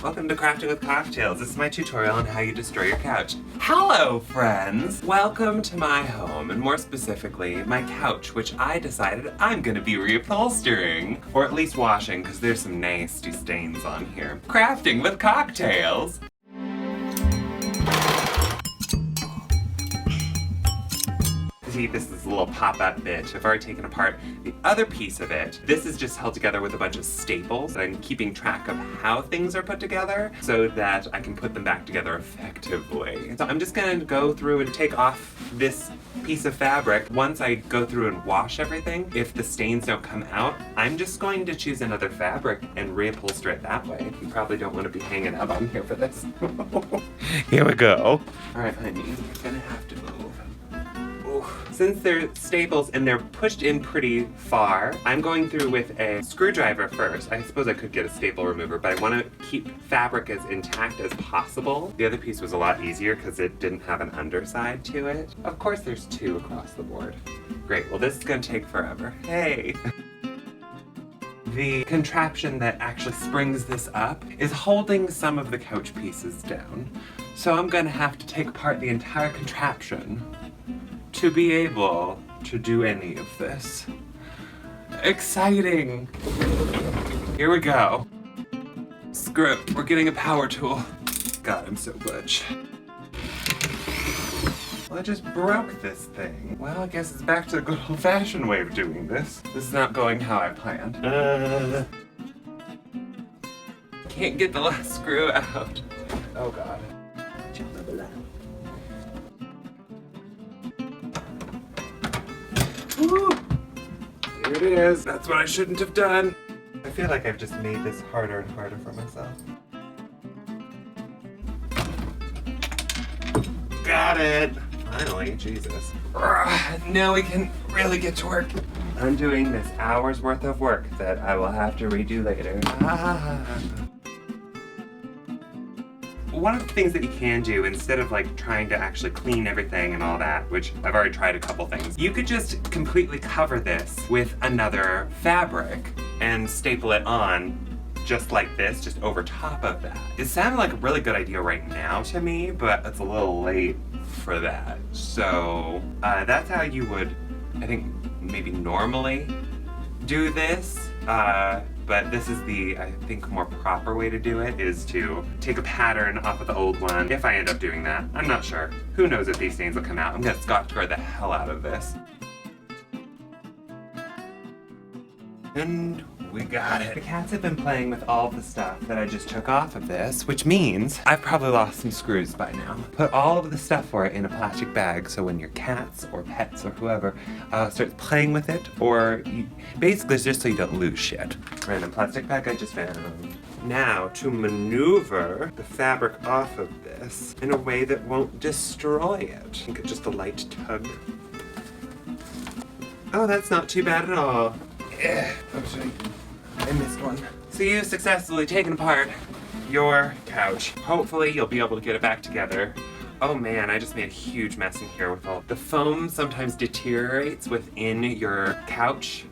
Welcome to Crafting with Cocktails. This is my tutorial on how you destroy your couch. Hello, friends! Welcome to my home, and more specifically, my couch, which I decided I'm gonna be reupholstering. Or at least washing, because there's some nasty stains on here. Crafting with Cocktails! See, this is a little pop-up bit. I've already taken apart the other piece of it. This is just held together with a bunch of staples. I'm keeping track of how things are put together so that I can put them back together effectively. So I'm just gonna go through and take off this piece of fabric. Once I go through and wash everything, if the stains don't come out, I'm just going to choose another fabric and reupholster it that way. You probably don't want to be hanging out on here for this. Here we go. All right, honey, you're gonna have to move. Since they're staples and they're pushed in pretty far, I'm going through with a screwdriver first. I suppose I could get a staple remover, but I want to keep fabric as intact as possible. The other piece was a lot easier because it didn't have an underside to it. Of course there's two across the board. Great, well this is going to take forever. Hey! The contraption that actually springs this up is holding some of the couch pieces down. So I'm going to have to take apart the entire contraption to be able to do any of this. Exciting! Here we go. Screw it, we're getting a power tool. God, I'm so butch. Well, I just broke this thing. Well, I guess it's back to the good old-fashioned way of doing this. This is not going how I planned. Can't get the last screw out. Oh God. Woo! There it is. That's what I shouldn't have done. I feel like I've just made this harder and harder for myself. Got it! Finally, Jesus. Now we can really get to work. I'm doing this hour's worth of work that I will have to redo later. One of the things that you can do, instead of like trying to actually clean everything and all that, which I've already tried a couple things, you could just completely cover this with another fabric and staple it on just like this, just over top of that. It sounded like a really good idea right now to me, but it's a little late for that. So that's how you would, I think, maybe normally do this. But this is the, I think, more proper way to do it, is to take a pattern off of the old one. If I end up doing that, I'm not sure. Who knows if these stains will come out. I'm gonna Scotch guard the hell out of this. And we got it. The cats have been playing with all the stuff that I just took off of this, which means I've probably lost some screws by now. Put all of the stuff for it in a plastic bag so when your cats or pets or whoever starts playing with it, or basically it's just so you don't lose shit. Random plastic bag I just found. Now to maneuver the fabric off of this in a way that won't destroy it. I think it's just a light tug. Oh, that's not too bad at all. Oh, sorry. I missed one. So you've successfully taken apart your couch. Hopefully you'll be able to get it back together. Oh man, I just made a huge mess in here with all the foam sometimes deteriorates within your couch.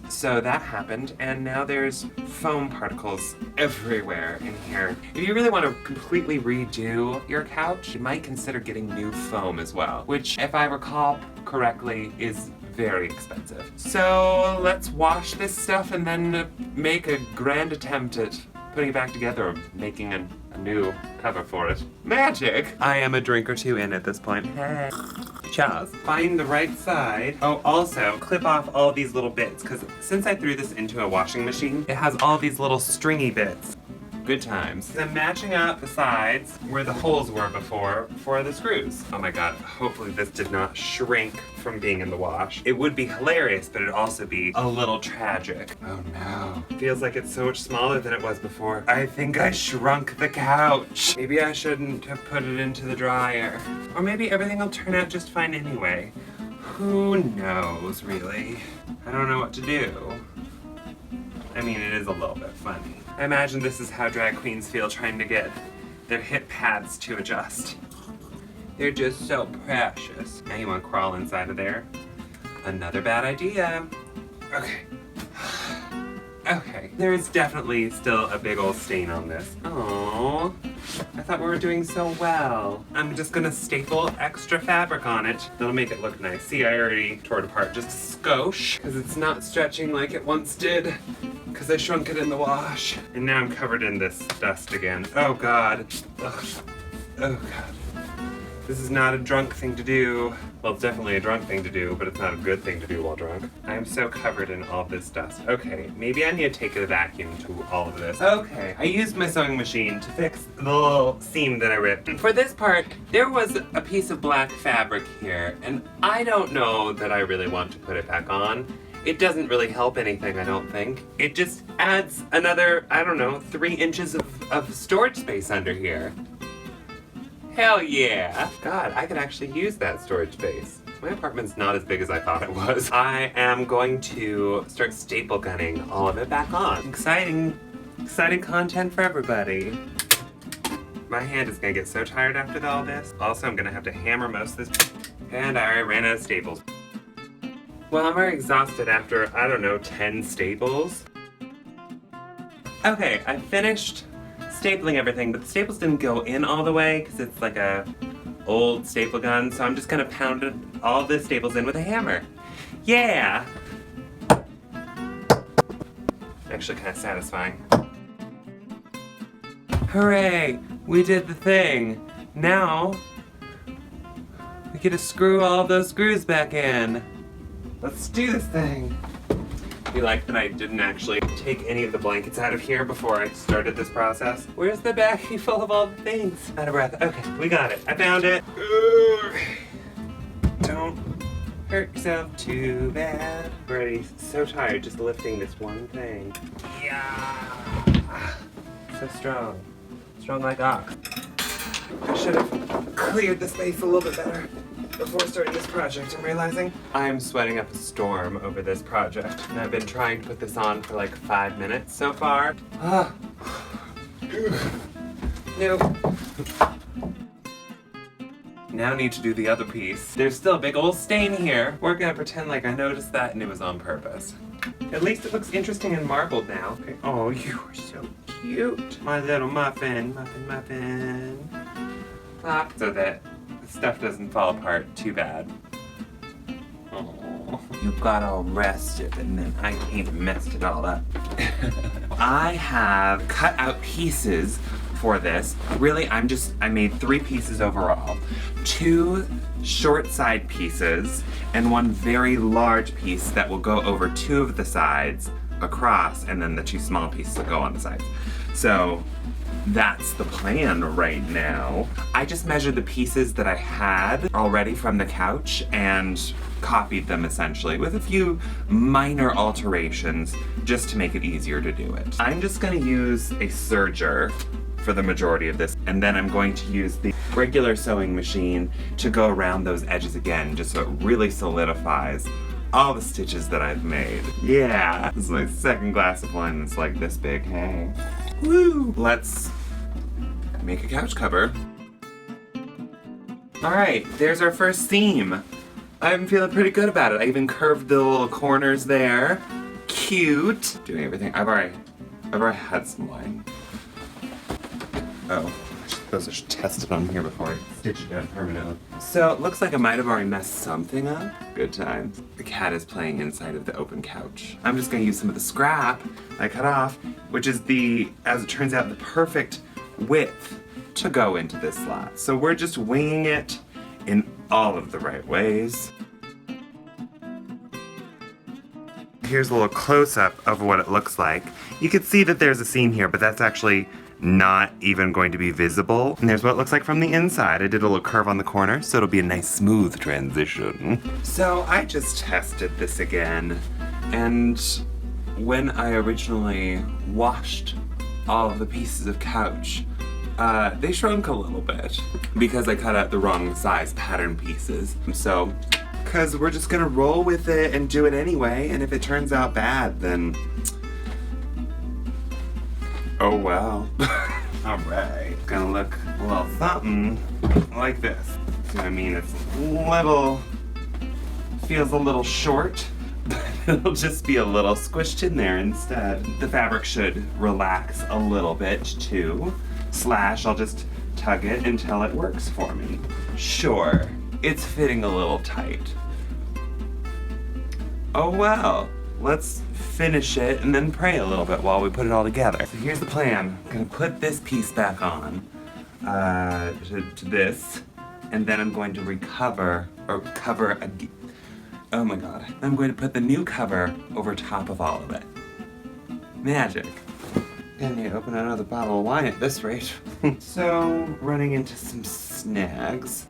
So that happened, and now there's foam particles everywhere in here. If you really want to completely redo your couch, you might consider getting new foam as well, which, if I recall correctly, is very expensive. So let's wash this stuff and then make a grand attempt at putting it back together or making a new cover for it. Magic! I am a drink or two in at this point. Hey. Chaz. Find the right side. Oh, also, clip off all these little bits, because since I threw this into a washing machine, it has all these little stringy bits. Good times. I'm matching up the sides where the holes were before for the screws. Oh my god, hopefully this did not shrink from being in the wash. It would be hilarious, but it'd also be a little tragic. Oh no. Feels like it's so much smaller than it was before. I think I shrunk the couch. Maybe I shouldn't have put it into the dryer. Or maybe everything will turn out just fine anyway. Who knows, really? I don't know what to do. I mean, it is a little bit funny. I imagine this is how drag queens feel trying to get their hip pads to adjust. They're just so precious. Now you want to crawl inside of there? Another bad idea. Okay. Okay, there is definitely still a big old stain on this. Oh, I thought we were doing so well. I'm just gonna staple extra fabric on it. That'll make it look nice. See, I already tore it apart just a skosh, because it's not stretching like it once did, because I shrunk it in the wash. And now I'm covered in this dust again. Oh God. Ugh. Oh God. This is not a drunk thing to do. Well, it's definitely a drunk thing to do, but it's not a good thing to do while drunk. I am so covered in all this dust. Okay, maybe I need to take a vacuum to all of this. Okay, I used my sewing machine to fix the little seam that I ripped. And for this part, there was a piece of black fabric here, and I don't know that I really want to put it back on. It doesn't really help anything, I don't think. It just adds another, I don't know, 3 inches of storage space under here. Hell yeah! God, I could actually use that storage space. My apartment's not as big as I thought it was. I am going to start staple gunning all of it back on. Exciting content for everybody. My hand is gonna get so tired after all this. Also, I'm gonna have to hammer most of this. And I already ran out of staples. Well, I'm very exhausted after, I don't know, 10 staples. Okay, I finished stapling everything, but the staples didn't go in all the way because it's like a old staple gun, so I'm just gonna pound all the staples in with a hammer. Yeah! Actually kind of satisfying. Hooray! We did the thing! Now, we get to screw all of those screws back in. Let's do this thing! You like that I didn't actually take any of the blankets out of here before I started this process? Where's the baggie full of all the things? Out of breath. Okay, we got it. I found it. Don't hurt yourself too bad. I'm already so tired just lifting this one thing. Yeah. So strong. Strong like ox. I should have cleared the space a little bit better before starting this project. I'm realizing I'm sweating up a storm over this project, and I've been trying to put this on for like 5 minutes so far. Nope. Now I need to do the other piece. There's still a big old stain here. We're gonna pretend like I noticed that and it was on purpose. At least it looks interesting and marbled now. Okay. Oh, you are so cute. My little muffin, muffin. So that stuff doesn't fall apart too bad. Oh, you got all rested and then I came and messed it all up. I have cut out pieces for this. Really, I made 3 pieces overall. 2 short side pieces and 1 very large piece that will go over 2 of the sides across, and then the 2 small pieces will go on the sides. So that's the plan right now. I just measured the pieces that I had already from the couch and copied them essentially with a few minor alterations just to make it easier to do it. I'm just gonna use a serger for the majority of this, and then I'm going to use the regular sewing machine to go around those edges again, just so it really solidifies all the stitches that I've made. Yeah, this is my 2nd glass of wine that's like this big, hey. Woo! Let's make a couch cover. All right, there's our first seam. I'm feeling pretty good about it. I even curved the little corners there. Cute. Doing everything. I've already had some wine. Oh, I suppose I should test it on here before I stitch it down permanently. So it looks like I might have already messed something up. Good times. The cat is playing inside of the open couch. I'm just gonna use some of the scrap I cut off, which is as it turns out, the perfect width to go into this slot. So we're just winging it in all of the right ways. Here's a little close-up of what it looks like. You can see that there's a seam here, but that's actually not even going to be visible. And there's what it looks like from the inside. I did a little curve on the corner, so it'll be a nice smooth transition. So I just tested this again, and when I originally washed all of the pieces of couch, they shrunk a little bit because I cut out the wrong size pattern pieces. So, because we're just gonna roll with it and do it anyway, and if it turns out bad, then oh well. Alright, it's gonna look a little something like this. See what I mean? It's feels a little short, but It'll just be a little squished in there instead. The fabric should relax a little bit too. I'll just tug it until it works for me. Sure, it's fitting a little tight. Oh well, let's finish it and then pray a little bit while we put it all together. So here's the plan. I'm gonna put this piece back on to this, and then I'm going to cover again. Oh my god. I'm going to put the new cover over top of all of it. Magic. And you open another bottle of wine at this rate. So, running into some snags.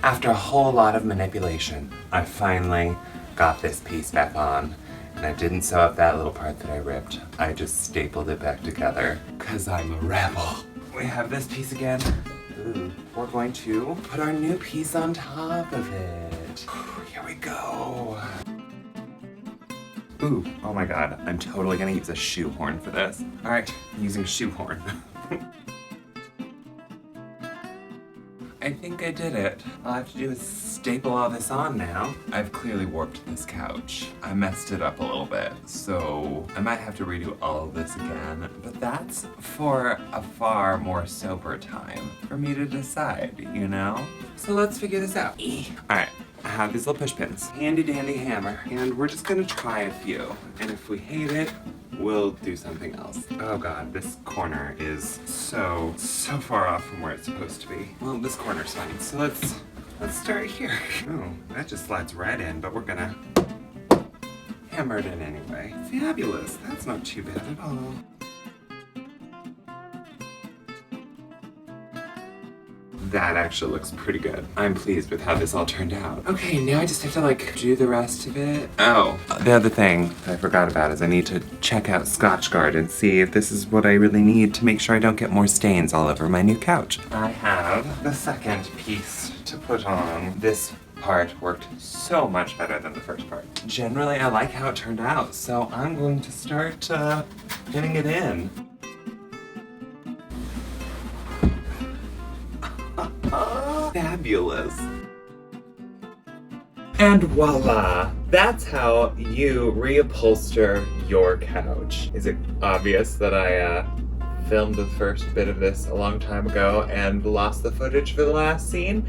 After a whole lot of manipulation, I finally got this piece back on. And I didn't sew up that little part that I ripped. I just stapled it back together, 'cause I'm a rebel. We have this piece again. Ooh. We're going to put our new piece on top of it. Here we go. Ooh, oh my god, I'm totally gonna use a shoehorn for this. Alright, I'm using a shoehorn. I think I did it. All I have to do is staple all this on now. I've clearly warped this couch. I messed it up a little bit, so I might have to redo all of this again, but that's for a far more sober time for me to decide, you know? So let's figure this out. Alright, I have these little push pins. Handy dandy hammer, and we're just gonna try a few, and if we hate it, we'll do something else. Oh god, this corner is so far off from where it's supposed to be. Well, this corner's fine, so let's start here. Oh, that just slides right in, but we're gonna hammer it in anyway. Fabulous, that's not too bad at all. That actually looks pretty good. I'm pleased with how this all turned out. Okay, now I just have to do the rest of it. Oh, the other thing I forgot about is I need to check out Scotchgard and see if this is what I really need to make sure I don't get more stains all over my new couch. I have the second piece to put on. This part worked so much better than the first part. Generally, I like how it turned out, so I'm going to start pinning it in. Fabulous. And voila! That's how you reupholster your couch. Is it obvious that I filmed the first bit of this a long time ago and lost the footage for the last scene?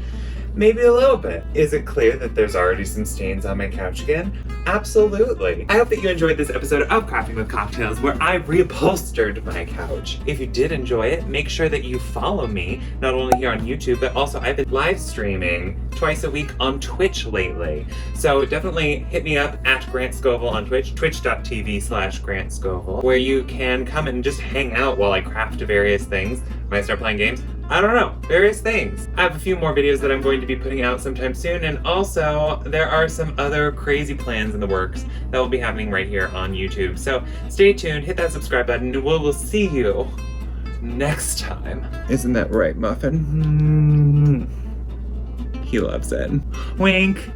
Maybe a little bit. Is it clear that there's already some stains on my couch again? Absolutely. I hope that you enjoyed this episode of Crafting with Cocktails where I reupholstered my couch. If you did enjoy it, make sure that you follow me, not only here on YouTube, but also I've been live streaming twice a week on Twitch lately. So definitely hit me up at Grant Scoville on Twitch, twitch.tv/Grant Scoville, where you can come and just hang out while I craft various things. When I start playing games, I don't know, various things. I have a few more videos that I'm going to be putting out sometime soon, and also there are some other crazy plans in the works that will be happening right here on YouTube. So stay tuned, hit that subscribe button, and we'll see you next time. Isn't that right, Muffin? He loves it. Wink.